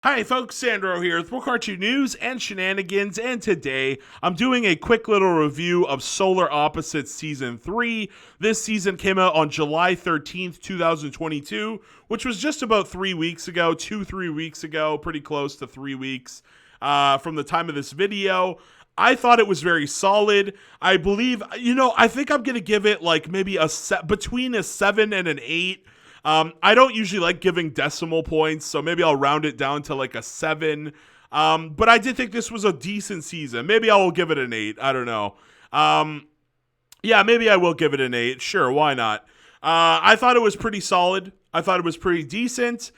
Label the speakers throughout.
Speaker 1: Hi folks, Sandro here with more cartoon news and shenanigans, and today I'm doing a quick little review of Solar Opposites Season 3. This season came out on July 13th, 2022, which was just about 3 weeks ago, 3 weeks ago, pretty close to 3 weeks from the time of this video. I thought it was very solid. I believe, I think I'm going to give it like maybe between a 7 and an 8. I don't usually like giving decimal points, so maybe I'll round it down to like a 7. But I did think this was a decent season. Maybe I will give it an 8. I don't know. Yeah, maybe I will give it an 8. Sure, why not? I thought it was pretty solid. I thought it was pretty decent.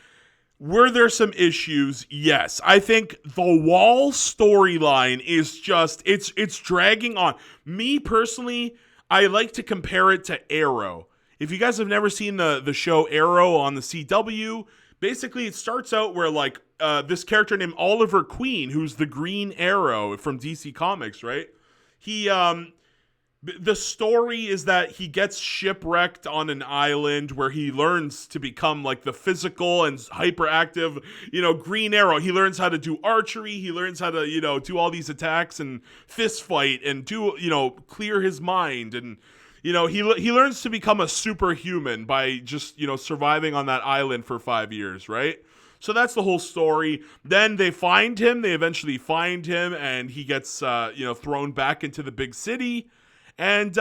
Speaker 1: Were there some issues? Yes. I think the wall storyline is just, it's dragging on. Me personally, I like to compare it to Arrow. If you guys have never seen the show Arrow on the CW, basically it starts out where like this character named Oliver Queen, who's the Green Arrow from DC Comics, right? He the story is that he gets shipwrecked on an island where he learns to become like the physical and hyperactive, Green Arrow. He learns how to do archery. He learns how to, do all these attacks and fist fight and do, clear his mind. And, he learns to become a superhuman by just, surviving on that island for 5 years, right? So that's the whole story. Then they find him. They eventually find him, and he gets, thrown back into the big city. And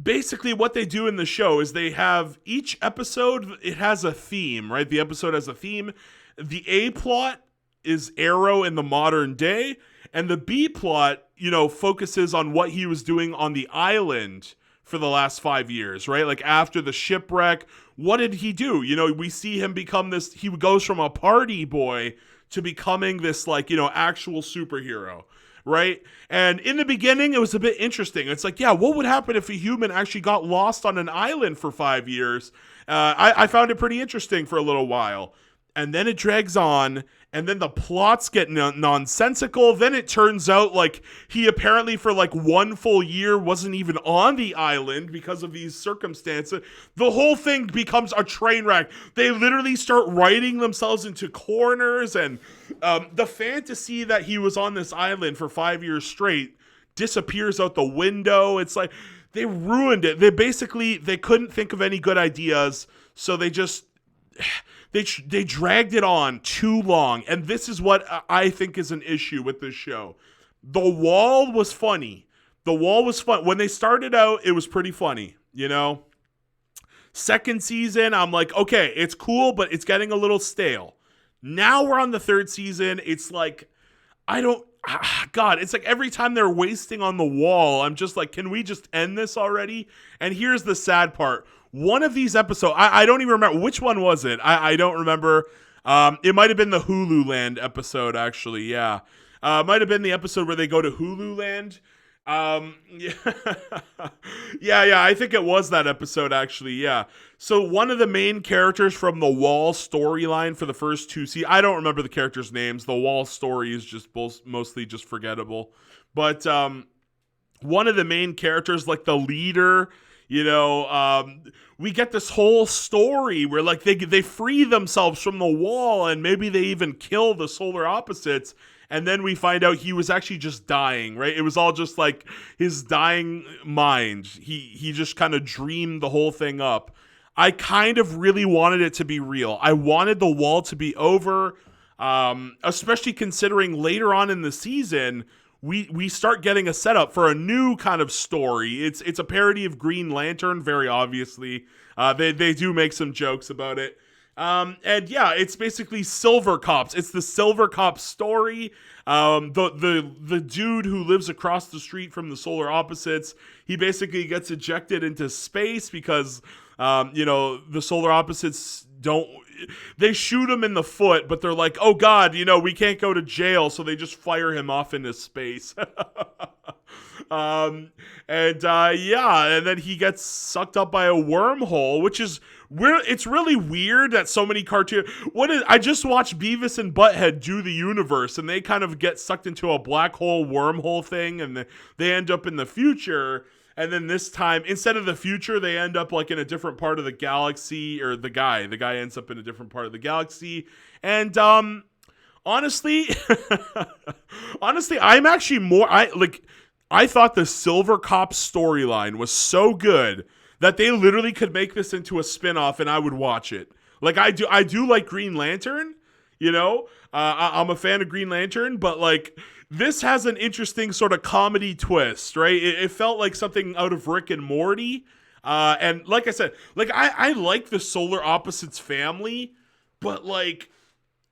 Speaker 1: basically what they do in the show is they have each episode, it has a theme, right? The episode has a theme. The A plot is Arrow in the modern day, and the B plot, focuses on what he was doing on the island for the last 5 years, right? Like after the shipwreck, what did he do? We see him become this, he goes from a party boy to becoming this like, actual superhero. Right? And in the beginning, it was a bit interesting. It's like, yeah, what would happen if a human actually got lost on an island for 5 years? I found it pretty interesting for a little while. And then it drags on, and then the plots get nonsensical. Then it turns out like he apparently for like 1 full year wasn't even on the island because of these circumstances. The whole thing becomes a train wreck. They literally start writing themselves into corners, and the fantasy that he was on this island for 5 years straight disappears out the window. It's like they ruined it. They couldn't think of any good ideas, so they just they dragged it on too long. And this is what I think is an issue with this show. The Wall was funny. The Wall was fun. When they started out, it was pretty funny, Second season, I'm like, okay, it's cool, but it's getting a little stale. Now we're on the third season. It's like, God, it's like every time they're wasting on the Wall, I'm just like, can we just end this already? And here's the sad part. One of these episodes, I don't even remember. Which one was it? I don't remember. It might have been the Hulu Land episode, actually. Yeah. It might have been the episode where they go to Hulu Land. Yeah. yeah, I think it was that episode, actually. Yeah. So one of the main characters from the Wall storyline for the first two seasons, I don't remember the characters' names. The Wall story is just mostly just forgettable. But one of the main characters, like the leader, we get this whole story where like they free themselves from the Wall, and maybe they even kill the Solar Opposites. And then we find out he was actually just dying, right? It was all just like his dying mind. He just kind of dreamed the whole thing up. I kind of really wanted it to be real. I wanted the Wall to be over, especially considering later on in the season, we start getting a setup for a new kind of story. It's a parody of Green Lantern, very obviously. They do make some jokes about it. And yeah, it's basically Silvercops. It's the Silvercops story. The dude who lives across the street from the Solar Opposites, he basically gets ejected into space because, the Solar Opposites they shoot him in the foot, but they're like, oh God, we can't go to jail. So they just fire him off into space. And then he gets sucked up by a wormhole, which is it's really weird that so many I just watched Beavis and Butthead do the universe, and they kind of get sucked into a black hole wormhole thing, and they end up in the future. And then this time, instead of the future, they end up like in a different part of the galaxy, or the guy ends up in a different part of the galaxy. And honestly, I'm actually I thought the Silvercops storyline was so good that they literally could make this into a spin-off and I would watch it. Like I do like Green Lantern, you know? I'm a fan of Green Lantern, but like this has an interesting sort of comedy twist, right? It felt like something out of Rick and Morty. And like I said, like I like the Solar Opposites family, but like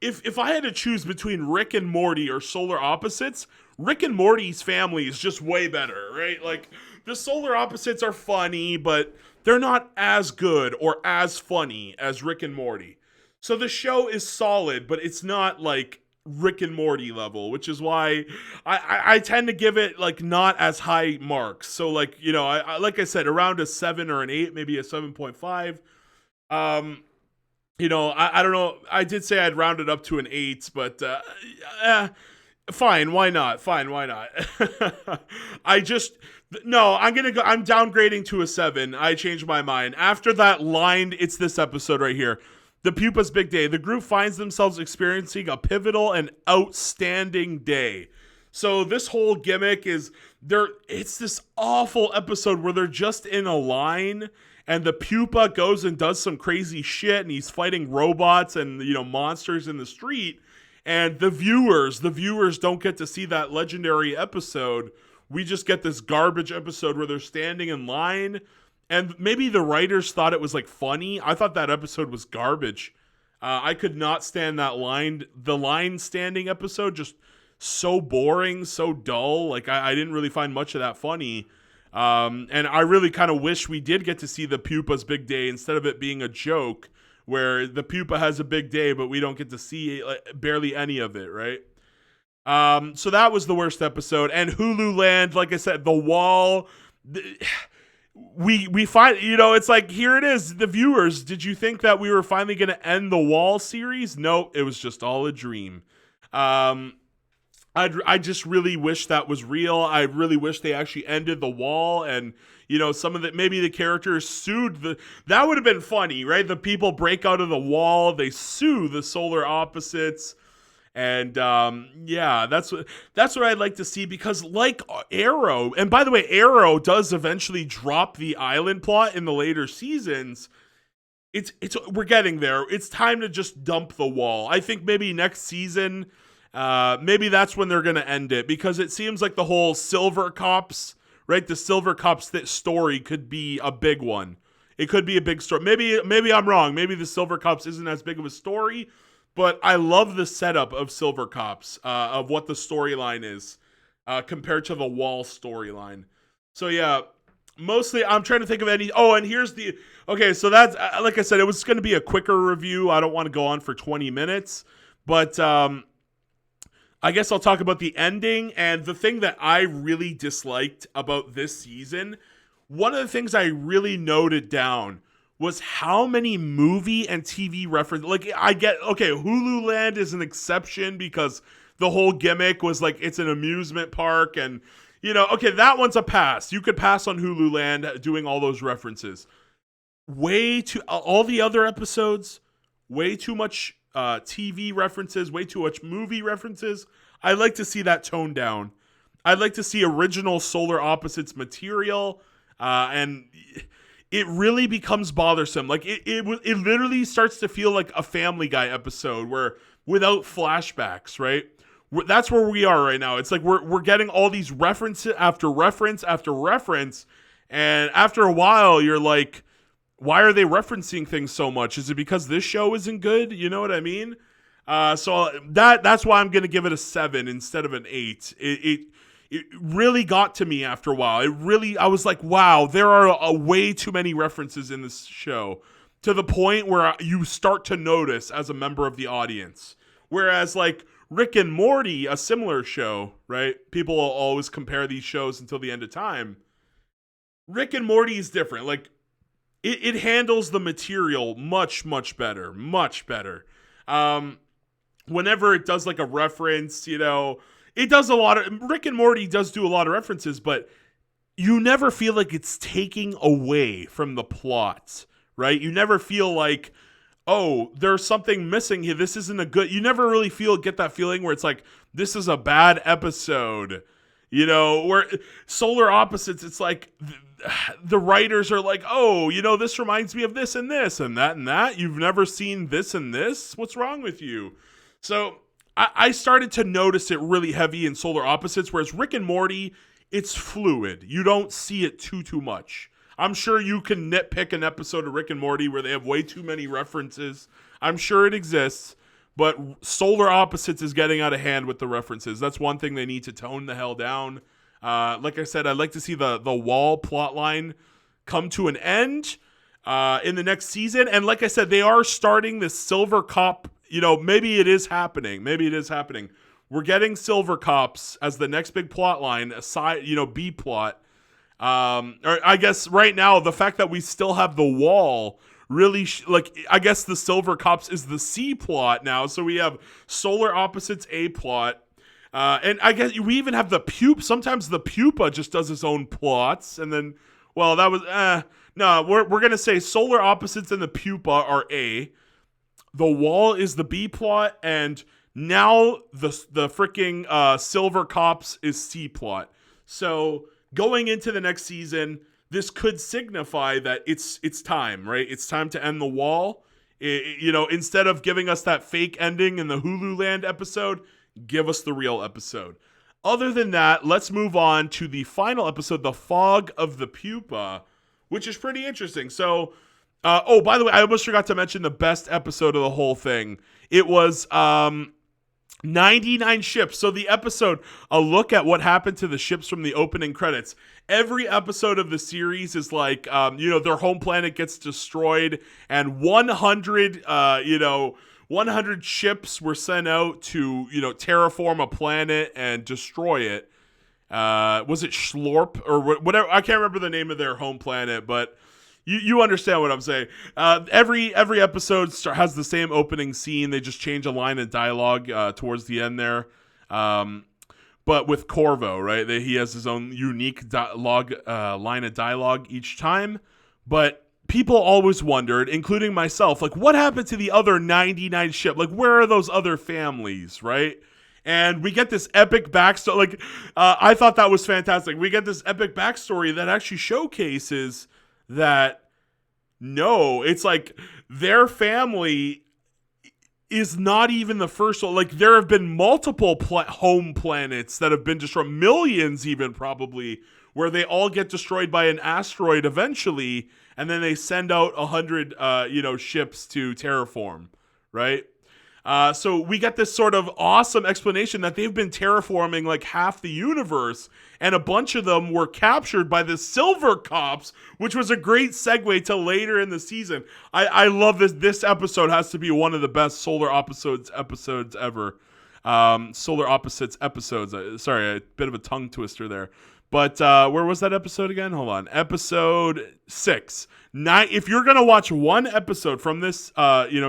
Speaker 1: if I had to choose between Rick and Morty or Solar Opposites, Rick and Morty's family is just way better, right? Like the Solar Opposites are funny, but they're not as good or as funny as Rick and Morty. So the show is solid, but it's not like Rick and Morty level, which is why I tend to give it like not as high marks. So like, you know, I like I said, around a 7 or an 8, maybe a 7.5. You know, I don't know. I did say I'd round it up to an 8, but fine, why not? Fine, why not? I'm downgrading to a 7. I changed my mind. After that line, it's this episode right here. The Pupa's Big Day. The group finds themselves experiencing a pivotal and outstanding day. So this whole gimmick is it's this awful episode where they're just in a line and the pupa goes and does some crazy shit and he's fighting robots and, you know, monsters in the street. And the viewers don't get to see that legendary episode. We just get this garbage episode where they're standing in line. And maybe the writers thought it was like funny. I thought that episode was garbage. I could not stand the line standing episode. Just so boring, so dull. Like I didn't really find much of that funny. And I really kind of wish we did get to see the Pupa's Big Day instead of it being a joke where the pupa has a big day, but we don't get to see barely any of it, right? So that was the worst episode. And Hulu Land, like I said, the wall... We find, you know, it's like, here it is, the viewers. Did you think that we were finally going to end the Wall series? No, it was just all a dream. I just really wish that was real. I really wish they actually ended the Wall and, you know, maybe the characters sued that would have been funny, right? The people break out of the Wall, they sue the Solar Opposites. And yeah, that's what I'd like to see, because like Arrow, and by the way, Arrow does eventually drop the island plot in the later seasons. We're getting there. It's time to just dump the Wall. I think maybe next season, maybe that's when they're gonna end it, because it seems like the whole Silvercops, right? The Silvercops story could be a big one. It could be a big story. Maybe I'm wrong. Maybe the Silvercops isn't as big of a story. But I love the setup of Silvercops, of what the storyline is, compared to the Wall storyline. So yeah, mostly I'm trying to think of any. Oh, and here's okay. So that's like I said, it was going to be a quicker review. I don't want to go on for 20 minutes, but I guess I'll talk about the ending and the thing that I really disliked about this season. One of the things I really noted down was how many movie and TV references. Like, I get, okay, Hulu Land is an exception because the whole gimmick was like, it's an amusement park and, you know, okay, that one's a pass. You could pass on Hulu Land doing all those references. All the other episodes, way too much TV references, way too much movie references. I'd like to see that toned down. I'd like to see original Solar Opposites material, and it really becomes bothersome. Like it literally starts to feel like a Family Guy episode where without flashbacks, right? That's where we are right now. It's like we're getting all these references after reference after reference, and after a while, you're like, why are they referencing things so much? Is it because this show isn't good? You know what I mean? So that's why I'm gonna give it a 7 instead of an 8. It really got to me after a while. I was like, wow, there are way too many references in this show, to the point where you start to notice as a member of the audience. Whereas like Rick and Morty, a similar show, right? People will always compare these shows until the end of time. Rick and Morty is different. Like it handles the material much, much better. Much better. Whenever it does like a reference, you know, it does a lot of, Rick and Morty does do a lot of references, but you never feel like it's taking away from the plot, right? You never feel like, oh, there's something missing here. This isn't a good. You never really get that feeling where it's like, this is a bad episode. Where Solar Opposites, it's like the writers are like, oh, this reminds me of this and this and that and that. You've never seen this and this. What's wrong with you? So I started to notice it really heavy in Solar Opposites, whereas Rick and Morty, it's fluid. You don't see it too much. I'm sure you can nitpick an episode of Rick and Morty where they have way too many references. I'm sure it exists, but Solar Opposites is getting out of hand with the references. That's one thing they need to tone the hell down. Like I said, I'd like to see the wall plotline come to an end in the next season. And like I said, they are starting this Silvercop. Maybe it is happening. We're getting Silvercops as the next big plotline, aside, B plot. Or I guess right now, the fact that we still have the wall really, I guess the Silvercops is the C plot now. So we have Solar Opposites A plot. And I guess we even have the pupa. Sometimes the pupa just does its own plots. And then, well, that was, no, we're going to say Solar Opposites and the pupa are A. The wall is the B plot. And now the freaking Silvercops is C plot. So going into the next season, this could signify that it's time, right? It's time to end the wall. Instead of giving us that fake ending in the Hulu Land episode, give us the real episode. Other than that, let's move on to the final episode, The Fog of the Pupa, which is pretty interesting. So, by the way, I almost forgot to mention the best episode of the whole thing. It was 99 ships. So the episode, a look at what happened to the ships from the opening credits. Every episode of the series is like, their home planet gets destroyed and 100 ships were sent out to, terraform a planet and destroy it. Was it Schlorp or whatever? I can't remember the name of their home planet, but you understand what I'm saying. Every episode has the same opening scene. They just change a line of dialogue towards the end there. But with Corvo, right? He has his own unique line of dialogue each time. But people always wondered, including myself, like, what happened to the other 99 ship? Like, where are those other families, right? And we get this epic backstory. Like, I thought that was fantastic. We get this epic backstory that actually showcases that, no, it's like their family is not even the first one. Like, there have been multiple home planets that have been destroyed, millions even probably, where they all get destroyed by an asteroid eventually, and then they send out 100 ships to terraform, right? So we get this sort of awesome explanation that they've been terraforming like half the universe, and a bunch of them were captured by the Silvercops, which was a great segue to later in the season. I love this. This episode has to be one of the best Solar Opposites episodes ever. Solar Opposites episodes. Sorry, a bit of a tongue twister there. But where was that episode again? Hold on. Episode 6. If you're going to watch one episode from this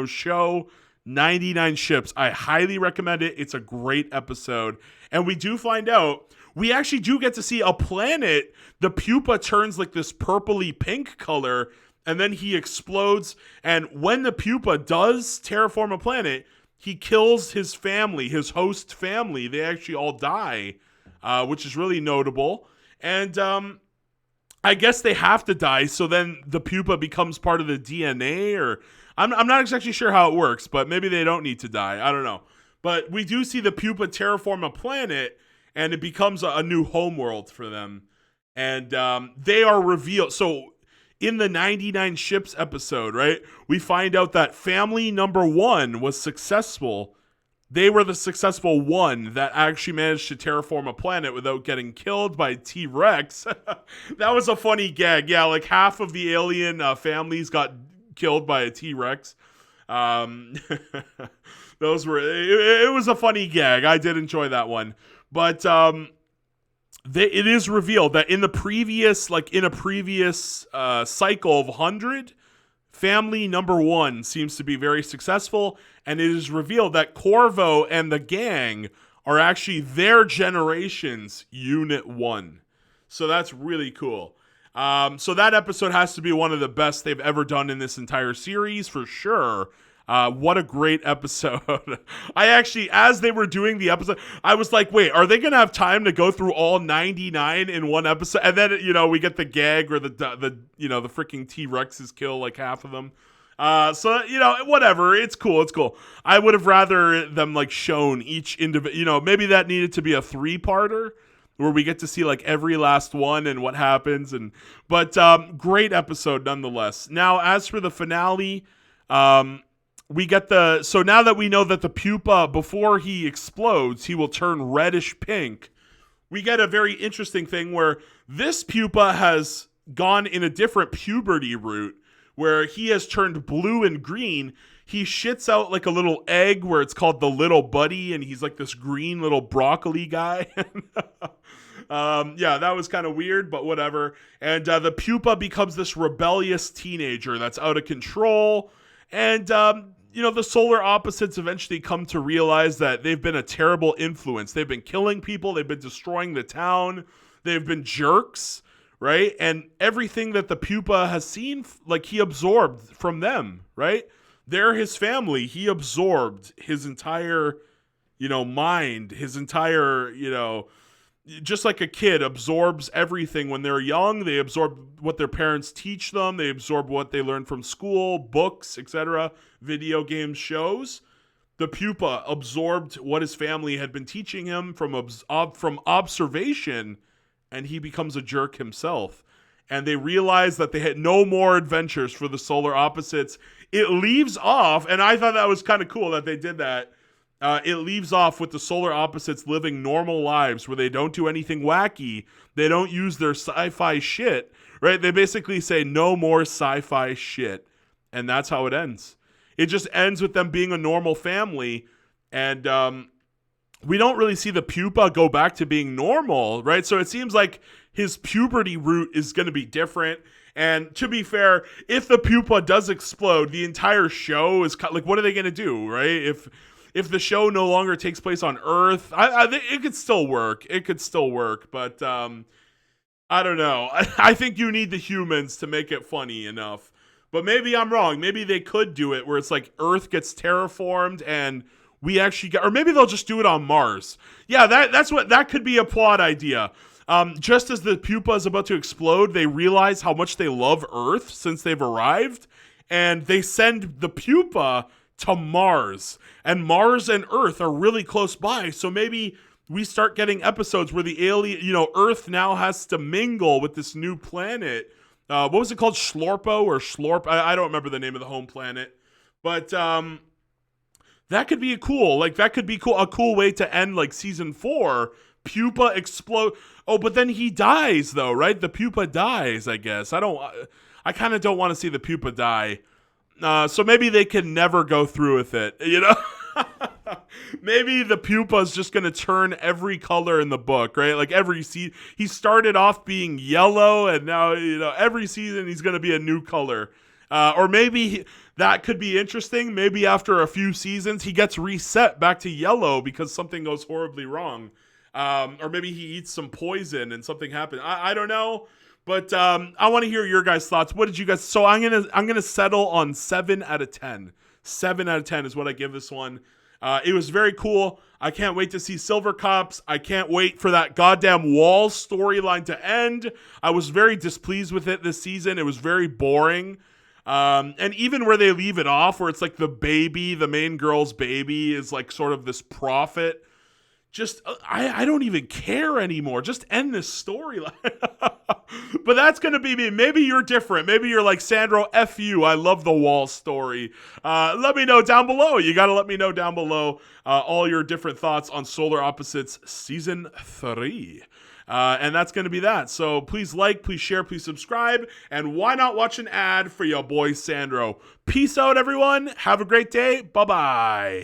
Speaker 1: show, 99 ships, I highly recommend it. It's a great episode. And we do find out, we actually do get to see a planet. The pupa turns like this purpley pink color, and then he explodes. And when the pupa does terraform a planet, he kills his family, his host family. They actually all die, which is really notable. And I guess they have to die, so then the pupa becomes part of the DNA, or I'm not exactly sure how it works, but maybe they don't need to die. I don't know. But we do see the pupa terraform a planet, and it becomes a new homeworld for them. And they are revealed. So in the 99 ships episode, right, we find out that family number 1 was successful. They were the successful one that actually managed to terraform a planet without getting killed by T-Rex. That was a funny gag. Yeah, like half of the alien families got killed by a T-Rex. Those were it was a funny gag. I did enjoy that one. But it is revealed that in a previous cycle of 100, family number 1 seems to be very successful, and it is revealed that Corvo and the gang are actually their generation's Unit 1. So that's really cool. So that episode has to be one of the best they've ever done in this entire series for sure. What a great episode. I actually, as they were doing the episode, I was like, wait, are they going to have time to go through all 99 in one episode? And then, we get the gag where the freaking T-Rexes kill like half of them. So, whatever. It's cool. I would have rather them like shown each individual, maybe that needed to be a 3-parter where we get to see like every last one and what happens. But great episode nonetheless. Now, as for the finale, we get so now that we know that the pupa, before he explodes, he will turn reddish pink. We get a very interesting thing where this pupa has gone in a different puberty route where he has turned blue and green. He shits out like a little egg where it's called the little buddy, and he's like this green little broccoli guy. That was kind of weird, but whatever. And the pupa becomes this rebellious teenager that's out of control. And, the solar opposites eventually come to realize that they've been a terrible influence. They've been killing people. They've been destroying the town. They've been jerks, right? And everything that the pupa has seen, like he absorbed from them, right? They're his family. He absorbed his entire, mind, his entire, just like a kid absorbs everything when they're young. They absorb what their parents teach them. They absorb what they learn from school, books, etc., video games, shows. The pupa absorbed what his family had been teaching him from observation, and he becomes a jerk himself. And they realize that they had no more adventures for the solar opposites. It leaves off, and I thought that was kind of cool that they did that. It leaves off with the solar opposites living normal lives where they don't do anything wacky. They don't use their sci-fi shit, right? They basically say no more sci-fi shit. And that's how it ends. It just ends with them being a normal family. And we don't really see the pupa go back to being normal, right? So it seems like his puberty route is going to be different. And to be fair, if the pupa does explode, the entire show is like, what are they going to do, right? If the show no longer takes place on Earth, it could still work. But I don't know. I think you need the humans to make it funny enough. But maybe I'm wrong. Maybe they could do it where it's like Earth gets terraformed and we actually get, or maybe they'll just do it on Mars. Yeah, that could be a plot idea. Just as the pupa is about to explode, they realize how much they love Earth since they've arrived, and they send the pupa to Mars. And Mars and Earth are really close by, so maybe we start getting episodes where the alien, Earth now has to mingle with this new planet. What was it called? Schlorpo or Schlorp? I don't remember the name of the home planet. But that could be a cool way to end like season 4. Pupa explode. Oh, but then he dies though, right? The pupa dies, I guess. I kind of don't want to see the pupa die. So maybe they can never go through with it, Maybe the pupa is just going to turn every color in the book, right? Like he started off being yellow, and now, every season he's going to be a new color. Or maybe that could be interesting. Maybe after a few seasons, he gets reset back to yellow because something goes horribly wrong. Or maybe he eats some poison and something happens. I don't know. But I want to hear your guys' thoughts. What did you guys? So I'm gonna settle on 7 out of 10. 7 out of 10 is what I give this one. It was very cool. I can't wait to see Silvercops. I can't wait for that goddamn wall storyline to end. I was very displeased with it this season. It was very boring. And even where they leave it off, where it's like the main girl's baby is like sort of this prophet. Just, I don't even care anymore. Just end this storyline. But that's going to be me. Maybe you're different. Maybe you're like, Sandro, F you. I love the wall story. Let me know down below. You got to let me know down below all your different thoughts on Solar Opposites Season 3. And that's going to be that. So please like, please share, please subscribe. And why not watch an ad for your boy Sandro? Peace out, everyone. Have a great day. Bye-bye.